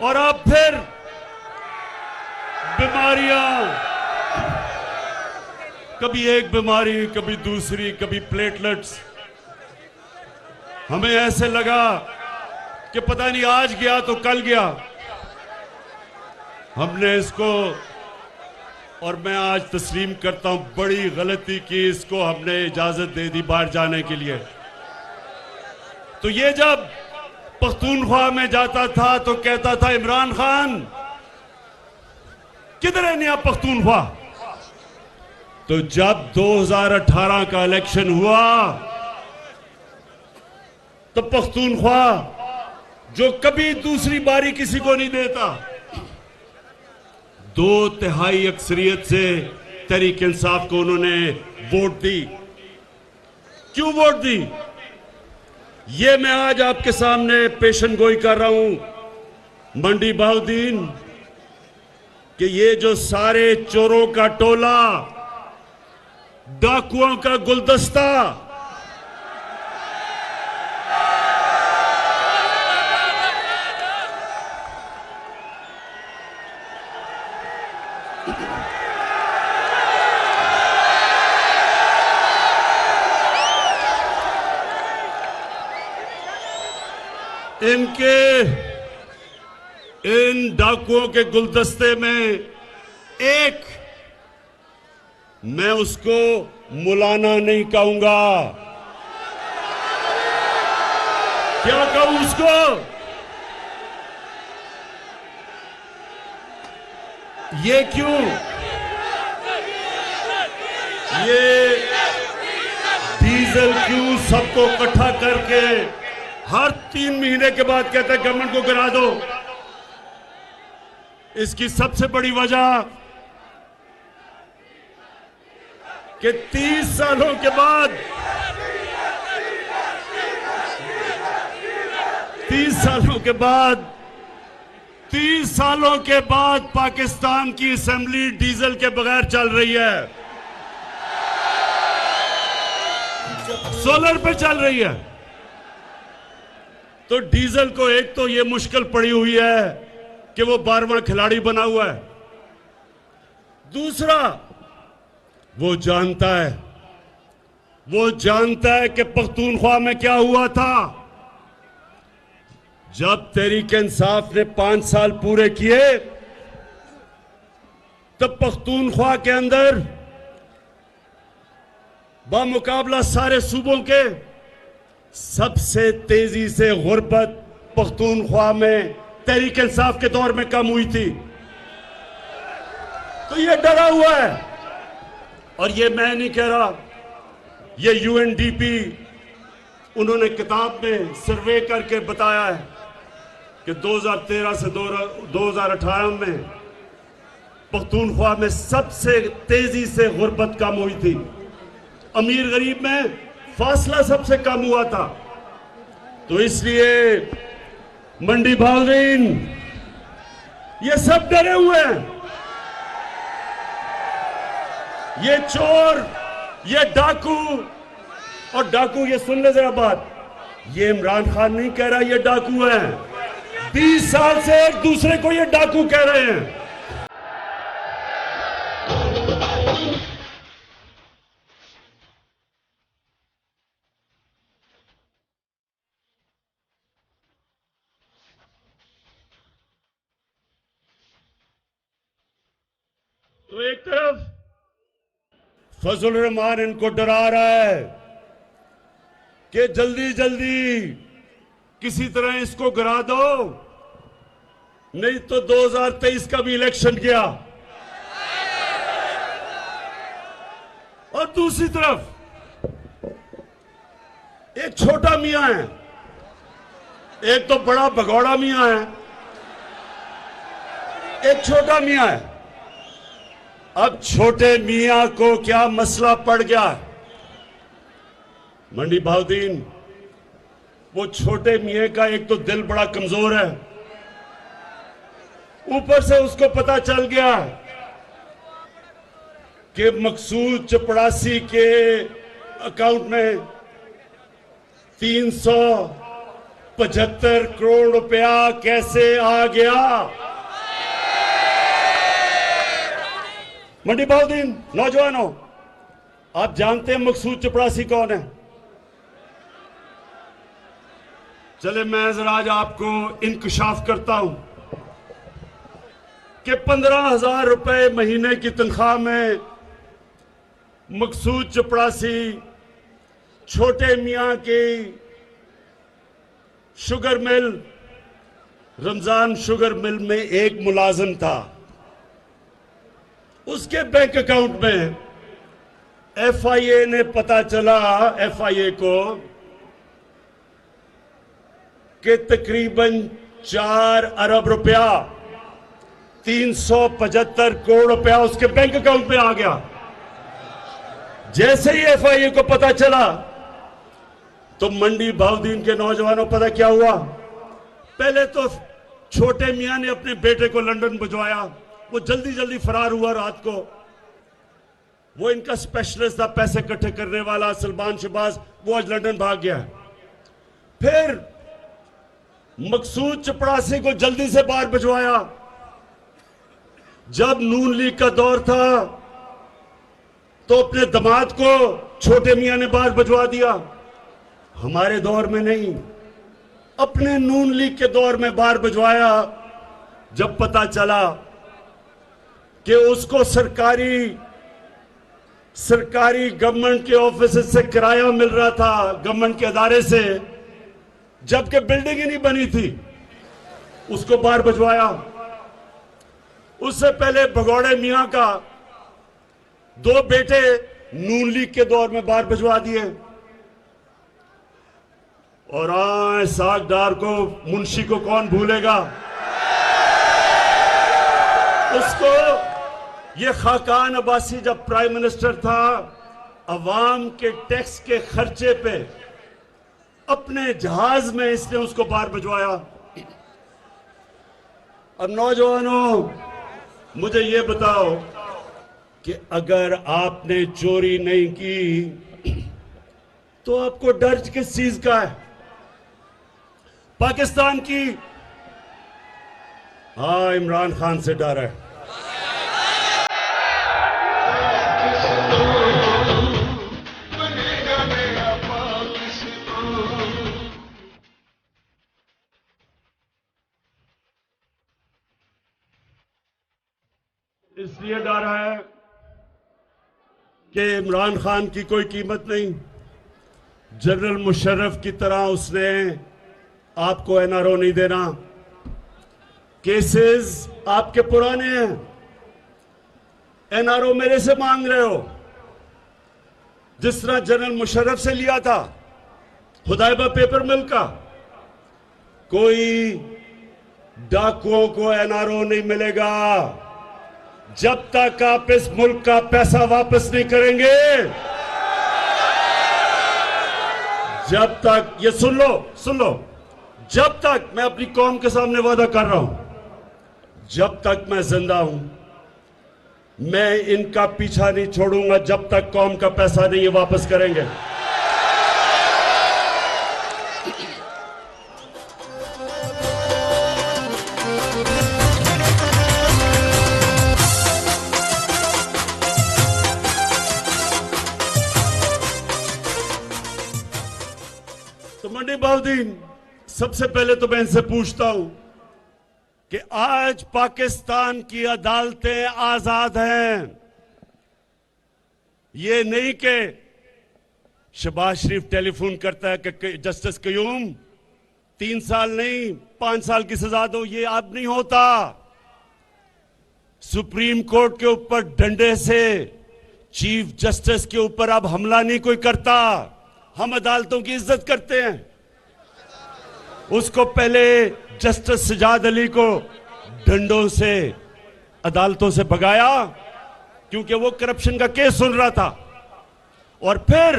और अब फिर बीमारियां, कभी एक बीमारी, कभी दूसरी, कभी प्लेटलेट्स। हमें ऐसे लगा कि पता नहीं आज गया तो कल गया। हमने इसको, और मैं आज तस्लीम करता हूं, बड़ी गलती की। इसको हमने इजाजत दे दी बाहर जाने के लिए। तो ये जब पख्तूनख्वा में जाता था तो कहता था इमरान खान किधर है नया पख्तूनख्वा। तो जब 2018 का इलेक्शन हुआ तो पख्तूनख्वा, जो कभी दूसरी बारी किसी को नहीं देता, 2/3 अक्सरियत से तहरीक इंसाफ को उन्होंने वोट दी। क्यों वोट दी, ये मैं आज आपके सामने पेशन गोई कर रहा हूं मंडी बहाउद्दीन, कि ये जो सारे चोरों का टोला, डाकुओं का गुलदस्ता, इन डाकुओं के गुलदस्ते में एक, मैं उसको मुलाना नहीं कहूंगा। क्या कहूं उसको? ये क्यों? ये डीजल क्यों सबको इकट्ठा करके हर 3 महीने के बाद कहता है गवर्नमेंट को गिरा दो? इसकी सबसे बड़ी वजह कि 30 सालों के बाद 30 सालों के बाद पाकिस्तान की असेंबली डीजल के बगैर चल रही है, सोलर पे चल रही है। तो डीजल को एक तो ये मुश्किल पड़ी हुई है कि वो 12वां खिलाड़ी बना हुआ है। दूसरा, वो जानता है कि पख्तूनख्वा में क्या हुआ था। जब तहरीक इंसाफ ने 5 साल पूरे किए तब पख्तूनख्वा के अंदर बामुकाबला सारे सूबों के सबसे तेजी से गुर्बत पख्तूनख्वा में तहरीक इंसाफ के दौर में कम हुई थी। तो ये डरा हुआ है, और ये मैं नहीं कह रहा, ये यूएनडीपी, उन्होंने किताब में सर्वे करके बताया है कि 2013 से 2018 में पख्तूनख्वा में सबसे तेजी से गुर्बत कम हुई थी। अमीर गरीब में फासला सबसे कम हुआ था। तो इसलिए मंडी बहाउद्दीन, ये सब डरे हुए हैं। ये चोर, ये डाकू, और डाकू, ये सुन ले जरा बात, ये इमरान खान नहीं कह रहा ये डाकू हैं। 20 साल से एक दूसरे को ये डाकू कह रहे हैं। तो एक तरफ फजल रहमान इनको डरा रहा है कि जल्दी जल्दी किसी तरह इसको गिरा दो, नहीं तो 2023 का भी इलेक्शन गया। और दूसरी तरफ एक छोटा मियां है, एक तो बड़ा भगौड़ा मियां है, एक छोटा मियां है। अब छोटे मियां को क्या मसला पड़ गया मंडी बहाउद्दीन, वो छोटे मियां का एक तो दिल बड़ा कमजोर है, ऊपर से उसको पता चल गया कि मकसूद चपड़ासी के अकाउंट में 75 करोड़ रुपया कैसे आ गया? मंडी बहुद्दीन, नौजवानों, आप जानते हैं मकसूद चपरासी कौन है? चले मैं जरा आज आपको इंकशाफ करता हूं कि 15,000 रुपए महीने की तनख्वाह में मकसूद चपरासी छोटे मियां की sugar mill, Ramzan sugar mill में एक मुलाजिम था। उसके बैंक अकाउंट में एफआईए ने पता चला, एफआईए को, कि तकरीबन 4 अरब रुपया, 375 करोड़ रुपया उसके बैंक अकाउंट में आ गया। जैसे ही एफआईए को पता चला तो मंडी बहुद्दीन के नौजवानों, पता क्या हुआ? पहले तो छोटे मियां ने अपने बेटे को लंदन भिजवाया। वो जल्दी जल्दी फरार हुआ रात को। वो इनका स्पेशलिस्ट था, पैसे इकट्ठे करने वाला, सलमान शहबाज, वो आज लंदन भाग गया। फिर मकसूद चपरासी को जल्दी से बाहर भिजवाया। जब नून लीग का दौर था तो अपने दामाद को छोटे मियां ने बाहर भिजवा दिया। हमारे दौर में नहीं, अपने नून लीग के दौर में बाहर भिजवाया। जब पता चला कि उसको सरकारी गवर्नमेंट के ऑफिस से किराया मिल रहा था, गवर्नमेंट के अदारे से, जबकि बिल्डिंग ही नहीं बनी थी, उसको बाहर भिजवाया। उससे पहले भगौड़े मियां का 2 बेटे नून लीग के दौर में बाहर भिजवा दिए। और आए सागदार को, मुंशी को कौन भूलेगा? उसको ये खाकान अब्बासी जब प्राइम मिनिस्टर था, अवाम के टैक्स के खर्चे पे अपने जहाज में इसने उसको बाहर भिजवाया। अब नौजवानों, मुझे ये बताओ कि अगर आपने चोरी नहीं की तो आपको डर किस चीज का है? पाकिस्तान की, हाँ, इमरान खान से डर है। इसलिए डर है कि इमरान खान की कोई कीमत नहीं। जनरल मुशर्रफ की तरह उसने आपको एनआरओ नहीं देना। केसेस आपके पुराने हैं, एनआरओ मेरे से मांग रहे हो, जिस तरह जनरल मुशर्रफ से लिया था हुदैबा पेपर मिल का। कोई डाकुओं को एनआरओ नहीं मिलेगा जब तक आप इस मुल्क का पैसा वापस नहीं करेंगे। जब तक, ये सुन लो, जब तक, मैं अपनी कौम के सामने वादा कर रहा हूं, जब तक मैं जिंदा हूं, मैं इनका पीछा नहीं छोड़ूंगा जब तक कौम का पैसा नहीं ये वापस करेंगे। तो मंडी बहुद्दीन, सबसे पहले तो मैं इनसे पूछता हूं कि आज पाकिस्तान की अदालतें आजाद हैं। ये नहीं कि शहबाज शरीफ टेलीफोन करता है कि जस्टिस कयूम 3 साल नहीं 5 साल की सजा दो, ये अब नहीं होता। सुप्रीम कोर्ट के ऊपर डंडे से चीफ जस्टिस के ऊपर अब हमला नहीं कोई करता। हम अदालतों की इज्जत करते हैं। उसको पहले जस्टिस सजाद अली को डंडों से अदालतों से भगाया क्योंकि वो करप्शन का केस सुन रहा था, और फिर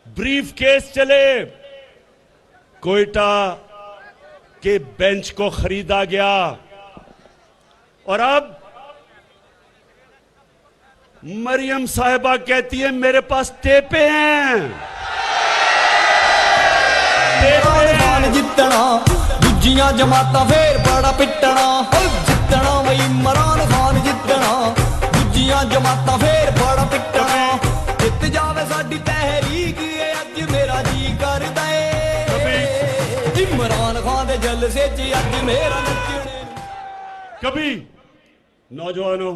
ब्रीफ केस चले, कोयटा के बेंच को खरीदा गया, और अब मरियम साहिबा कहती है मेरे पास टेपें हैं। जितना दूजियां जमाता फिर बड़ा पिटना जितना वही इमरान खान जितना दूजियां जमाता फिर बड़ा पिटना जित जावे साडी तहरीक अज मेरा जी करदा है इमरान खान दे जलसे च अज मेरा नचने। कभी नौजवानों,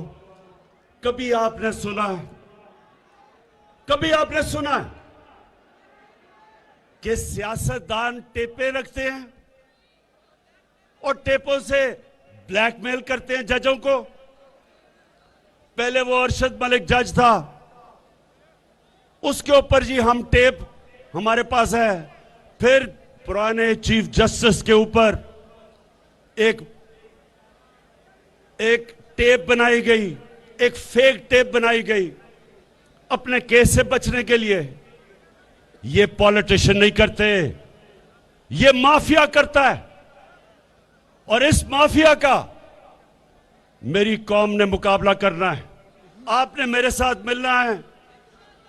कभी आपने सुना कि सियासतदान टेपें रखते हैं और टेपों से ब्लैकमेल करते हैं जजों को? पहले वो अरशद मलिक जज था, उसके ऊपर जी हम टेप हमारे पास है। फिर पुराने चीफ जस्टिस के ऊपर एक टेप बनाई गई, एक फेक टेप बनाई गई अपने केस से बचने के लिए। ये पॉलिटिशियन नहीं करते, ये माफिया करता है। और इस माफिया का मेरी कौम ने मुकाबला करना है। आपने मेरे साथ मिलना है,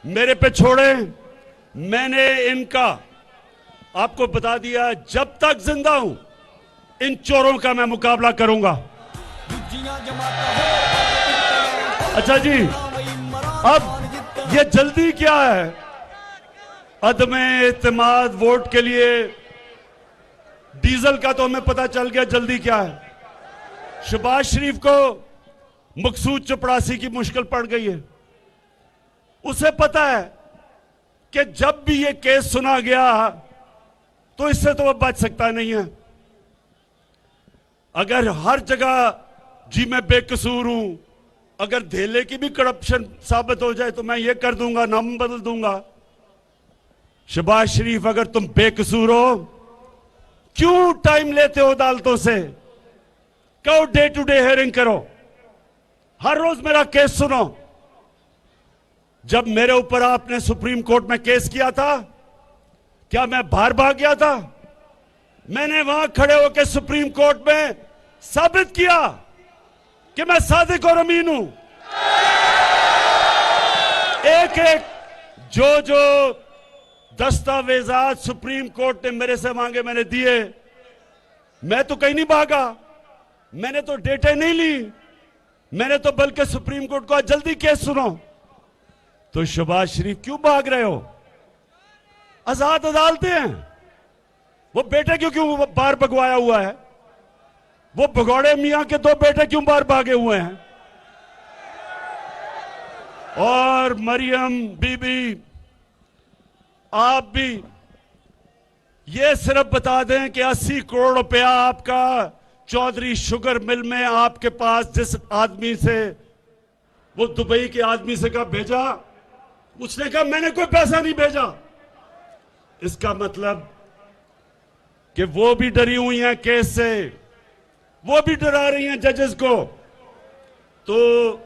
मेरे पे छोड़े। मैंने इनका आपको बता दिया, जब तक जिंदा हूं इन चोरों का मैं मुकाबला करूंगा। अच्छा जी, अब ये जल्दी क्या है? अदमे एतमाद वोट के लिए डीजल का तो हमें पता चल गया, जल्दी क्या है? शहबाज शरीफ को मकसूद चपड़ासी की मुश्किल पड़ गई है। उसे पता है कि जब भी ये केस सुना गया तो इससे तो वह बच सकता नहीं है। अगर हर जगह जी मैं बेकसूर हूं, अगर धेले की भी करप्शन साबित हो जाए तो मैं ये कर दूंगा, नाम बदल दूंगा। शहबाज शरीफ, अगर तुम बेकसूर हो, क्यों टाइम लेते हो अदालतों से? कहो डे टू डे हियरिंग करो, हर रोज मेरा केस सुनो। जब मेरे ऊपर आपने सुप्रीम कोर्ट में केस किया था, क्या मैं बाहर भाग गया था? मैंने वहां खड़े होकर सुप्रीम कोर्ट में साबित किया कि मैं सादिक और अमीन हूं। एक एक जो दस्तावेजात सुप्रीम कोर्ट ने मेरे से मांगे मैंने दिए। मैं तो कहीं नहीं भागा, मैंने तो डेटे नहीं ली, मैंने तो बल्कि सुप्रीम कोर्ट को जल्दी केस सुनो। तो शहबाज शरीफ क्यों भाग रहे हो? आजाद अदालतें हैं। वो बेटे क्यों बाहर भगवाया हुआ है? वो भगौड़े मियां के दो बेटे क्यों बाहर भागे हुए हैं? और मरियम बीबी, आप भी ये सिर्फ बता दें कि 80 करोड़ रुपया आपका चौधरी शुगर मिल में आपके पास जिस आदमी से, वो दुबई के आदमी से कहा भेजा, उसने कहा मैंने कोई पैसा नहीं भेजा। इसका मतलब कि वो भी डरी हुई हैं केस से, वो भी डरा रही हैं जजेस को। तो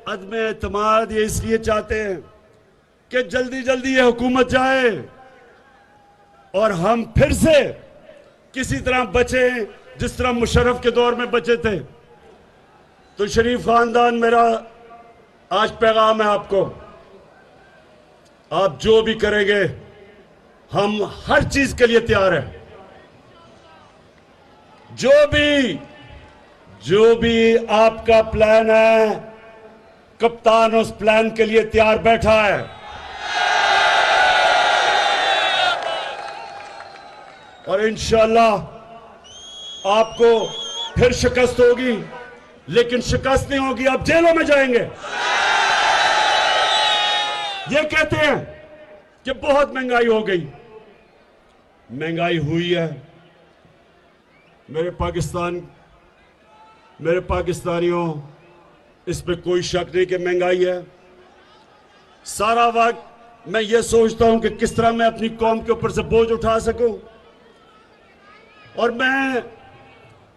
अदम एतमाद ये इसलिए चाहते हैं कि जल्दी जल्दी ये हुकूमत जाए और हम फिर से किसी तरह बचे जिस तरह मुशर्रफ के दौर में बचे थे। तो शरीफ खानदान, मेरा आज पैगाम है आपको, आप जो भी करेंगे हम हर चीज के लिए तैयार हैं। जो भी आपका प्लान है, कप्तान उस प्लान के लिए तैयार बैठा है। और इंशाअल्लाह आपको फिर शिकस्त होगी, लेकिन शिकस्त नहीं होगी, आप जेलों में जाएंगे। ये कहते हैं कि बहुत महंगाई हो गई। महंगाई हुई है। मेरे पाकिस्तानियों, इस पे कोई शक नहीं कि महंगाई है। सारा वक्त मैं ये सोचता हूं कि किस तरह मैं अपनी कौम के ऊपर से बोझ उठा सकूं, और मैं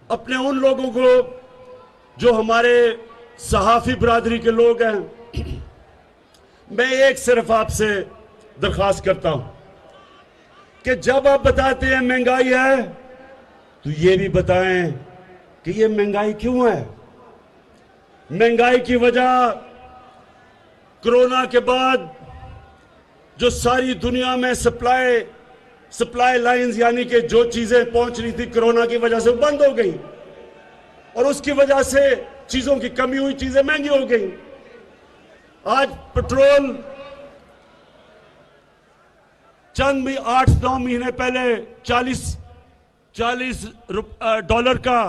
अपने उन लोगों को जो हमारे सहाफी बरादरी के लोग हैं, मैं एक सिर्फ आपसे दरख्वास्त करता हूं कि जब आप बताते हैं महंगाई है, तो ये भी बताएं कि ये महंगाई क्यों है। महंगाई की वजह कोरोना के बाद जो सारी दुनिया में सप्लाई सप्लाई लाइंस यानी कि जो चीजें पहुंच रही थी कोरोना की वजह से वो बंद हो गई और उसकी वजह से चीजों की कमी हुई, चीजें महंगी हो गई। आज पेट्रोल चंद भी 8-9 महीने पहले 40 डॉलर का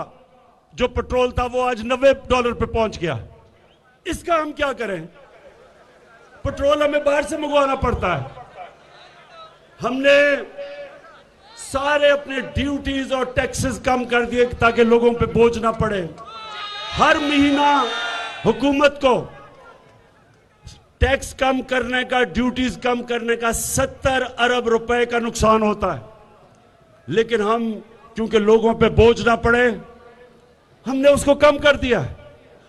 जो पेट्रोल था वो आज $90 पे पहुंच गया। इसका हम क्या करें? पेट्रोल हमें बाहर से मंगवाना पड़ता है। हमने सारे अपने ड्यूटीज और टैक्सेस कम कर दिए ताकि लोगों पे बोझ ना पड़े। हर महीना हुकूमत को टैक्स कम करने का, ड्यूटीज कम करने का 70 अरब रुपए का नुकसान होता है, लेकिन हम क्योंकि लोगों पे बोझ ना पड़े हमने उसको कम कर दिया है।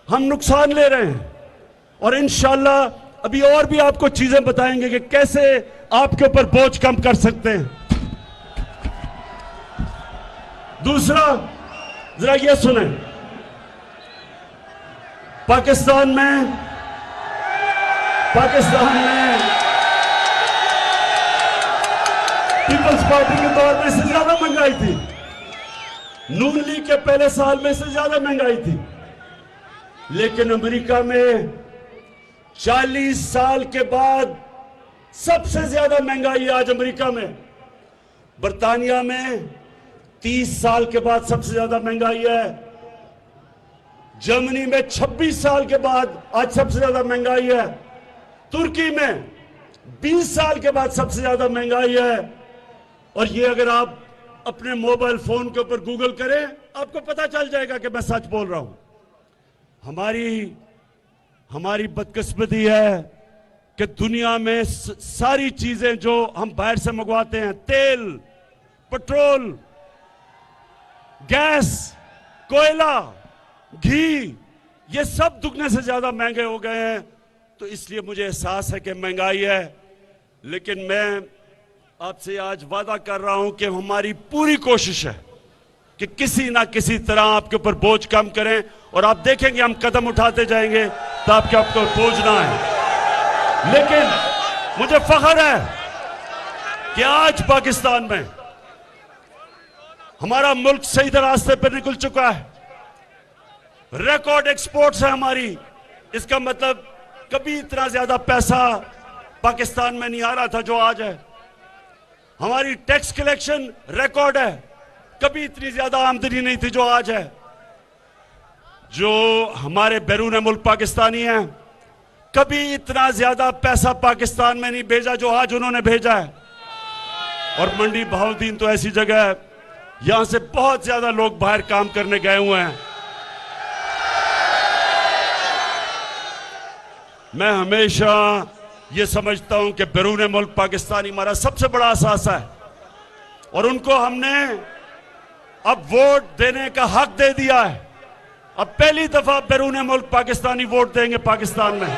हम नुकसान ले रहे हैं और इंशाल्लाह अभी और भी आपको चीजें बताएंगे कि कैसे आपके ऊपर बोझ कम कर सकते हैं। दूसरा, जरा ये सुने, पाकिस्तान में पीपल्स पार्टी के दौर में इससे ज्यादा महंगाई थी। नून लीग के पहले साल में इससे ज्यादा महंगाई थी, लेकिन अमेरिका में 40 साल के बाद सबसे ज्यादा महंगाई आज अमेरिका में। बर्तानिया में 30 साल के बाद सबसे ज्यादा महंगाई है। जर्मनी में 26 साल के बाद आज सबसे ज्यादा महंगाई है। तुर्की में 20 साल के बाद सबसे ज्यादा महंगाई है। और ये अगर आप अपने मोबाइल फोन के ऊपर गूगल करें आपको पता चल जाएगा कि मैं सच बोल रहा हूं। हमारी बदकिस्मती है कि दुनिया में सारी चीजें जो हम बाहर से मंगवाते हैं, तेल, पेट्रोल, गैस, कोयला, घी, ये सब दुगने से ज्यादा महंगे हो गए हैं। तो इसलिए मुझे एहसास है कि महंगाई है, लेकिन मैं आपसे आज वादा कर रहा हूं कि हमारी पूरी कोशिश है कि किसी ना किसी तरह आपके ऊपर बोझ कम करें और आप देखेंगे हम कदम उठाते जाएंगे तो आपके ऊपर बोझ ना आए। लेकिन मुझे फख्र है कि आज पाकिस्तान में हमारा मुल्क सही रास्ते पर निकल चुका है। रिकॉर्ड एक्सपोर्ट्स है हमारी। इसका मतलब कभी इतना ज्यादा पैसा पाकिस्तान में नहीं आ रहा था जो आज है। हमारी टैक्स कलेक्शन रिकॉर्ड है, कभी इतनी ज्यादा आमदनी नहीं थी जो आज है। जो हमारे बैरून मुल्क पाकिस्तानी हैं, कभी इतना ज्यादा पैसा पाकिस्तान में नहीं भेजा जो आज उन्होंने भेजा है। और मंडी बहाउद्दीन तो ऐसी जगह है, यहां से बहुत ज्यादा लोग बाहर काम करने गए हुए हैं। मैं हमेशा ये समझता हूं कि बैरून मुल्क पाकिस्तानी हमारा सबसे बड़ा असासा है और उनको हमने अब वोट देने का हक दे दिया है। अब पहली दफा बैरून मुल्क पाकिस्तानी वोट देंगे पाकिस्तान में।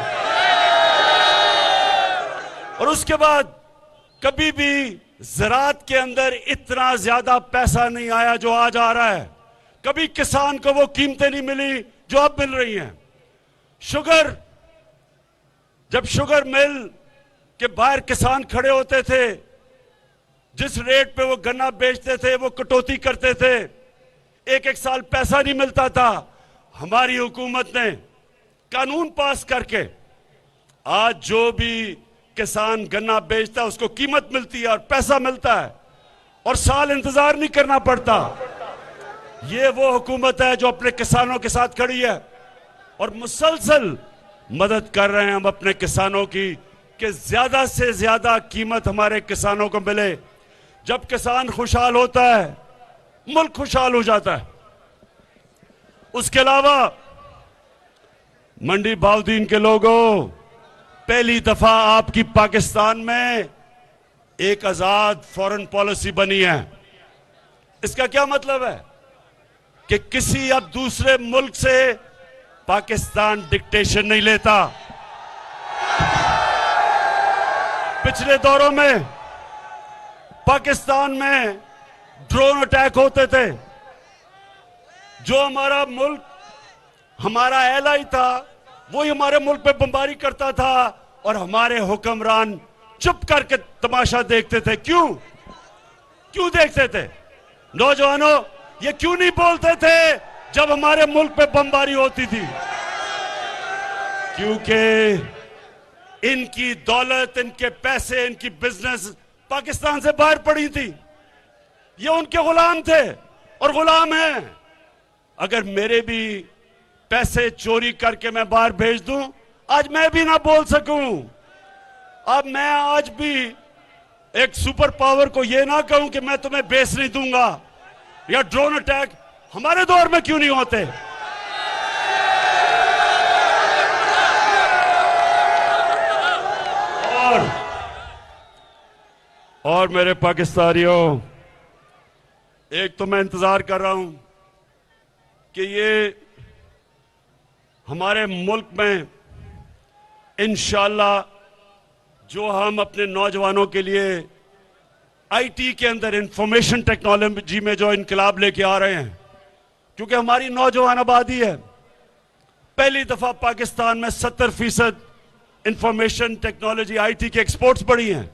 और उसके बाद कभी भी ज़राअत के अंदर इतना ज्यादा पैसा नहीं आया जो आज आ रहा है। कभी किसान को वो कीमतें नहीं मिली जो अब मिल रही हैं। शुगर, जब शुगर मिल के बाहर किसान खड़े होते थे, जिस रेट पे वो गन्ना बेचते थे वो कटौती करते थे, एक साल पैसा नहीं मिलता था। हमारी हुकूमत ने कानून पास करके आज जो भी किसान गन्ना बेचता है उसको कीमत मिलती है और पैसा मिलता है और साल इंतजार नहीं करना पड़ता। ये वो हुकूमत है जो अपने किसानों के साथ खड़ी है और मुसलसल मदद कर रहे हैं हम अपने किसानों की कि ज्यादा से ज्यादा कीमत हमारे किसानों को मिले। जब किसान खुशहाल होता है मुल्क खुशहाल हो जाता है। उसके अलावा मंडी बहाउद्दीन के लोगों, पहली दफा आपकी पाकिस्तान में एक आजाद फॉरेन पॉलिसी बनी है। इसका क्या मतलब है कि किसी अब दूसरे मुल्क से पाकिस्तान डिक्टेशन नहीं लेता। पिछले दौरों में पाकिस्तान में ड्रोन अटैक होते थे। जो हमारा मुल्क, हमारा एलाई था, वही हमारे मुल्क पे बमबारी करता था और हमारे हुक्मरान चुप करके तमाशा देखते थे। क्यों? क्यों देखते थे? नौजवानों, ये क्यों नहीं बोलते थे जब हमारे मुल्क पे बमबारी होती थी? क्योंकि इनकी दौलत, इनके पैसे, इनकी बिजनेस पाकिस्तान से बाहर पड़ी थी। ये उनके गुलाम थे और गुलाम हैं। अगर मेरे भी पैसे चोरी करके मैं बाहर भेज दूं, आज मैं भी ना बोल सकूं। अब मैं आज भी एक सुपर पावर को यह ना कहूं कि मैं तुम्हें बेच नहीं दूंगा, या ड्रोन अटैक हमारे दौर में क्यों नहीं होते? और मेरे पाकिस्तानियों, एक तो मैं इंतजार कर रहा हूं कि ये हमारे मुल्क में इंशाअल्लाह जो हम अपने नौजवानों के लिए आईटी के अंदर, इंफॉर्मेशन टेक्नोलॉजी में जो इनकलाब लेके आ रहे हैं, क्योंकि हमारी नौजवान आबादी है। पहली दफा पाकिस्तान में 70% इंफॉर्मेशन टेक्नोलॉजी, आईटी के एक्सपोर्ट्स बढ़ी हैं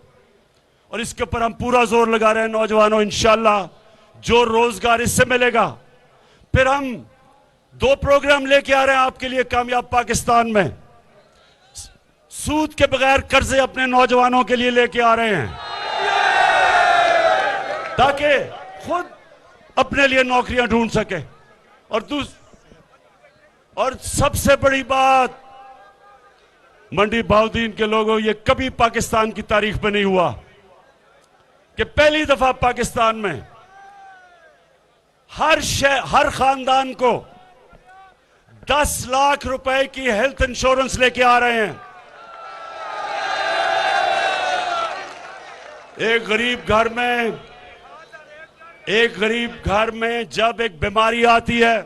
और इसके ऊपर हम पूरा जोर लगा रहे हैं। नौजवानों, इंशाअल्लाह जो रोजगार इससे मिलेगा, फिर हम 2 प्रोग्राम लेके आ रहे हैं आपके लिए कामयाब पाकिस्तान में। सूद के बगैर कर्जे अपने नौजवानों के लिए लेके आ रहे हैं ताकि खुद अपने लिए नौकरियां ढूंढ सके। और सबसे बड़ी बात, मंडी बहाउद्दीन के लोगों, ये कभी पाकिस्तान की तारीख में नहीं हुआ कि पहली दफा पाकिस्तान में हर खानदान को 10 लाख रुपए की हेल्थ इंश्योरेंस लेके आ रहे हैं। एक गरीब घर में जब एक बीमारी आती है,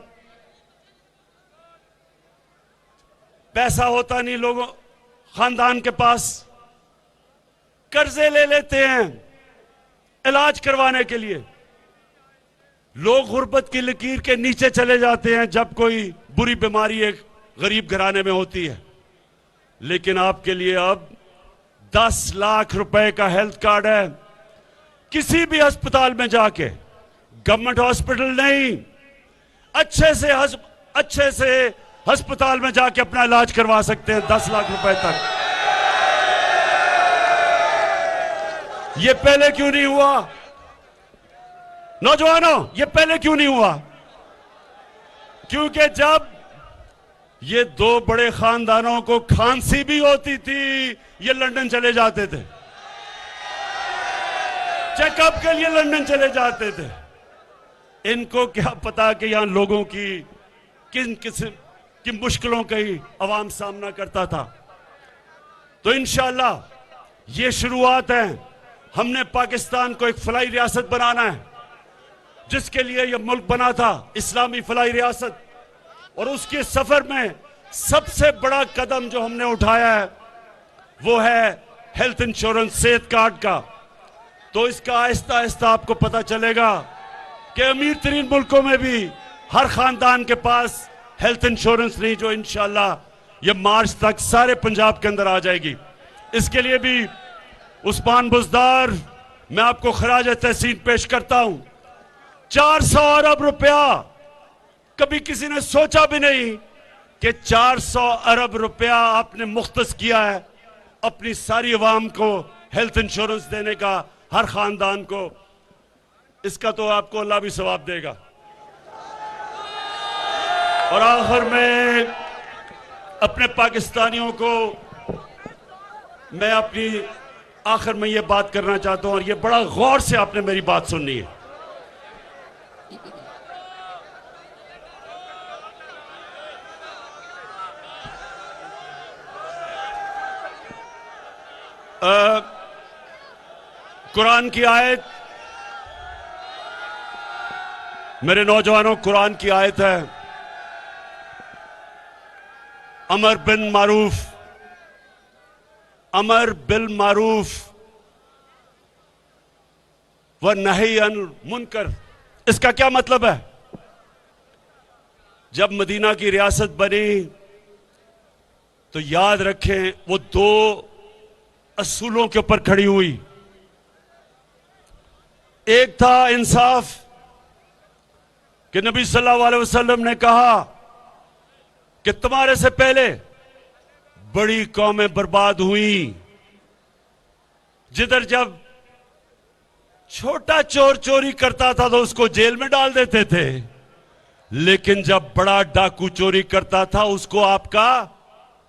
पैसा होता नहीं लोगों खानदान के पास, कर्जे ले लेते हैं इलाज करवाने के लिए। लोग गुर्बत की लकीर के नीचे चले जाते हैं जब कोई बुरी बीमारी एक गरीब घराने में होती है। लेकिन आपके लिए अब 10 लाख रुपए का हेल्थ कार्ड है। किसी भी अस्पताल में जाके, गवर्नमेंट हॉस्पिटल नहीं, अच्छे से अस्पताल में जाके अपना इलाज करवा सकते हैं 10 लाख रुपए तक। ये पहले क्यों नहीं हुआ? नौजवानों, ये पहले क्यों नहीं हुआ? क्योंकि जब ये 2 बड़े खानदानों को खांसी भी होती थी, ये लंदन चले जाते थे, चेकअप के लिए लंदन चले जाते थे। इनको क्या पता कि यहां लोगों की किन किस्म की मुश्किलों का ही अवाम सामना करता था। तो इंशाअल्लाह ये शुरुआत है। हमने पाकिस्तान को एक फलाई रियासत बनाना है, जिसके लिए यह मुल्क बना था, इस्लामी फलाई रियासत। और उसके सफर में सबसे बड़ा कदम जो हमने उठाया है वो है हेल्थ इंश्योरेंस, सेहत कार्ड का। तो इसका आहिस्ता आहिस्ता आपको पता चलेगा कि अमीर तरीन मुल्कों में भी हर खानदान के पास हेल्थ इंश्योरेंस नहीं, जो इंशाअल्लाह ये मार्च तक सारे पंजाब के अंदर आ जाएगी। इसके लिए भी उस्मान बुज़दार, मैं आपको खराज तहसीन पेश करता हूं। 400 अरब रुपया, कभी किसी ने सोचा भी नहीं कि 400 अरब रुपया आपने मुख्तस किया है अपनी सारी अवाम को हेल्थ इंश्योरेंस देने का, हर खानदान को। इसका तो आपको अल्लाह भी सवाब देगा। और आखिर में अपने पाकिस्तानियों को मैं अपनी आखिर में ये बात करना चाहता हूं, और ये बड़ा गौर से आपने मेरी बात सुननी है। कुरान की आयत, मेरे नौजवानों, कुरान की आयत है, अमर बिल मारूफ व नही अनिल मुनकर। इसका क्या मतलब है? जब मदीना की रियासत बनी तो याद रखें वो 2 असूलों के ऊपर खड़ी हुई। एक था इंसाफ कि नबी सल्लल्लाहु अलैहि वसल्लम ने कहा कि तुम्हारे से पहले बड़ी कौमें बर्बाद हुई, जिधर जब छोटा चोर चोरी करता था तो उसको जेल में डाल देते थे, लेकिन जब बड़ा डाकू चोरी करता था उसको आपका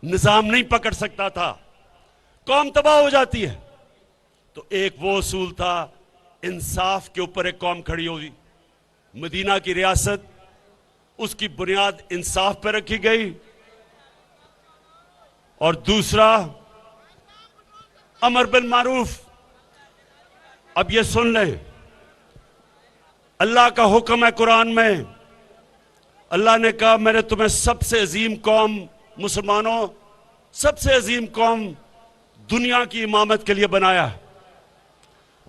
निजाम नहीं पकड़ सकता था, कौम तबाह हो जाती है। तो एक वो उसूल था, इंसाफ के ऊपर एक कौम खड़ी हुई। मदीना की रियासत, उसकी बुनियाद इंसाफ पर रखी गई। और दूसरा, अमर बिल मारूफ। अब ये सुन लें, अल्लाह का हुक्म है कुरान में, अल्लाह ने कहा मैंने तुम्हें सबसे अजीम कौम, मुसलमानों सबसे अजीम कौम दुनिया की इमामत के लिए बनाया।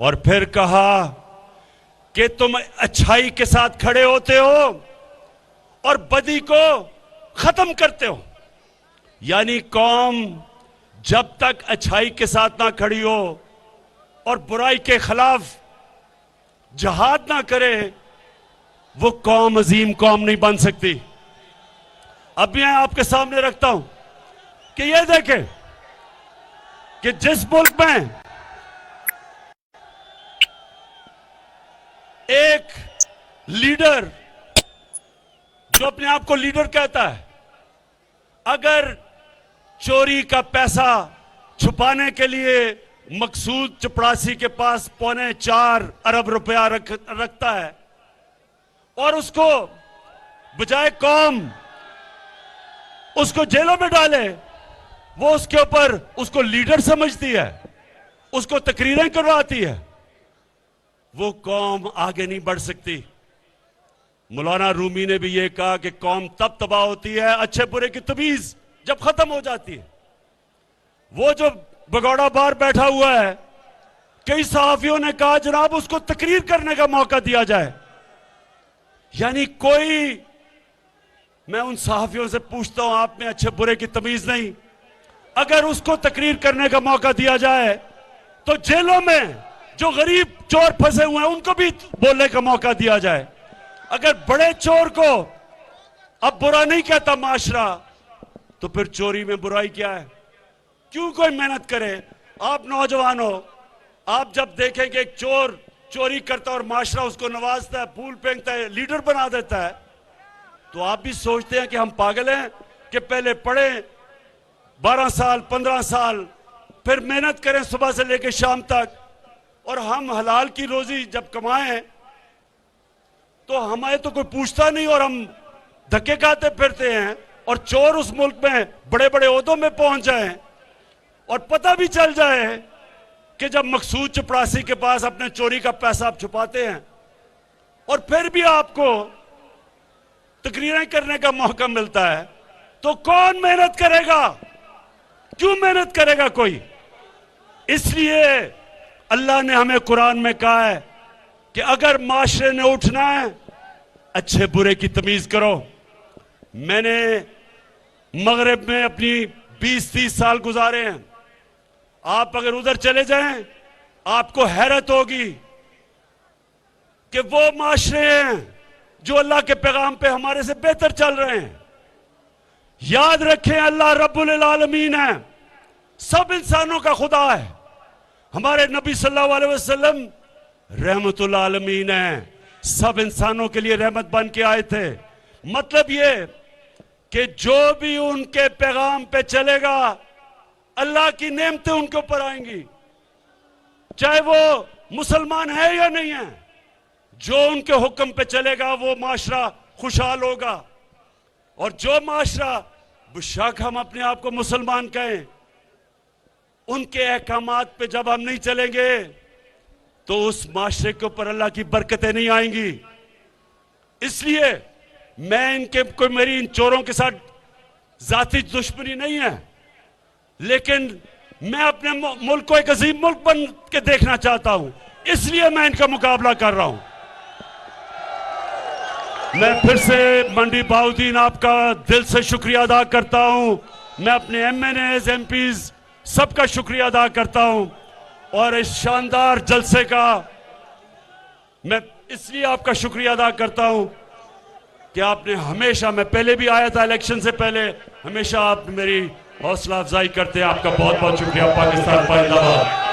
और फिर कहा कि तुम अच्छाई के साथ खड़े होते हो और बदी को खत्म करते हो। यानी कौम जब तक अच्छाई के साथ ना खड़ी हो और बुराई के खिलाफ जहाद ना करे, वो कौम अजीम कौम नहीं बन सकती। अब मैं आपके सामने रखता हूं कि ये देखें कि जिस मुल्क में एक लीडर, जो अपने आप को लीडर कहता है, अगर चोरी का पैसा छुपाने के लिए मकसूद चपरासी के पास 4.25 अरब रुपया रखता है और उसको बजाय कौम उसको जेलों में डाले, वो उसके ऊपर उसको लीडर समझती है, उसको तकरीरें करवाती है, वो कौम आगे नहीं बढ़ सकती। मौलाना रूमी ने भी ये कहा कि कौम तब तबाह होती है अच्छे बुरे की तमीज जब खत्म हो जाती है। वो जो भगौड़ा बाहर बैठा हुआ है, कई सहाफियों ने कहा जनाब उसको तकरीर करने का मौका दिया जाए। यानी कोई, मैं उन सहाफियों से पूछता हूं, आप में अच्छे बुरे की तमीज नहीं, अगर उसको तकरीर करने का मौका दिया जाए तो जेलों में जो गरीब चोर फंसे हुए हैं उनको भी बोलने का मौका दिया जाए। अगर बड़े चोर को अब बुरा नहीं कहता माशरा, तो फिर चोरी में बुराई क्या है? क्यों कोई मेहनत करे? आप नौजवान हो, आप जब देखें कि एक चोर चोरी करता है और माशरा उसको नवाजता है, फूल फेंकता है, लीडर बना देता है, तो आप भी सोचते हैं कि हम पागल हैं कि पहले पढ़े 12 साल 15 साल, फिर मेहनत करें सुबह से लेकर शाम तक, और हम हलाल की रोजी जब कमाएं तो हमें तो कोई पूछता नहीं और हम धक्के खाते फिरते हैं। और चोर उस मुल्क में बड़े बड़े ओहदों में पहुंच जाए और पता भी चल जाए कि जब मकसूद चपरासी के पास अपने चोरी का पैसा आप छुपाते हैं और फिर भी आपको तकरीरें करने का मौका मिलता है, तो कौन मेहनत करेगा? क्यों मेहनत करेगा कोई? इसलिए अल्लाह ने हमें कुरान में कहा है कि अगर माशरे ने उठना है, अच्छे बुरे की तमीज करो। मैंने मगरिब में अपनी 20-30 साल गुजारे हैं। आप अगर उधर चले जाएं, आपको हैरत होगी कि वो माशरे हैं जो अल्लाह के पैगाम पे हमारे से बेहतर चल रहे हैं। याद रखें, अल्लाह रब्बुल आलमीन है, सब इंसानों का खुदा है। हमारे नबी सल्लल्लाहु अलैहि वसल्लम रहमतुल आलमीन है, सब इंसानों के लिए रहमत बन के आए थे। मतलब ये कि जो भी उनके पैगाम पे चलेगा, अल्लाह की नेमतें उनके ऊपर आएंगी, चाहे वो मुसलमान है या नहीं है। जो उनके हुक्म पे चलेगा वो माशरा खुशहाल होगा। और जो माशरा, बेशक हम अपने आप को मुसलमान कहें, उनके अहकामात पे जब हम नहीं चलेंगे तो उस माशरे के ऊपर अल्लाह की बरकतें नहीं आएंगी। इसलिए कोई मेरी इन चोरों के साथ जाती दुश्मनी नहीं है, लेकिन मैं अपने मुल्क को एक अजीम मुल्क बन के देखना चाहता हूं, इसलिए मैं इनका मुकाबला कर रहा हूं। मैं फिर से मंडी बहाउद्दीन आपका दिल से शुक्रिया अदा करता हूं। मैं अपने MNAs, MPs सबका शुक्रिया अदा करता हूं और इस शानदार जलसे का मैं इसलिए आपका शुक्रिया अदा करता हूं कि आपने हमेशा, मैं पहले भी आया था इलेक्शन से पहले, हमेशा आप मेरी हौसला अफजाई करते हैं। आपका बहुत बहुत शुक्रिया। पाकिस्तान जिंदाबाद।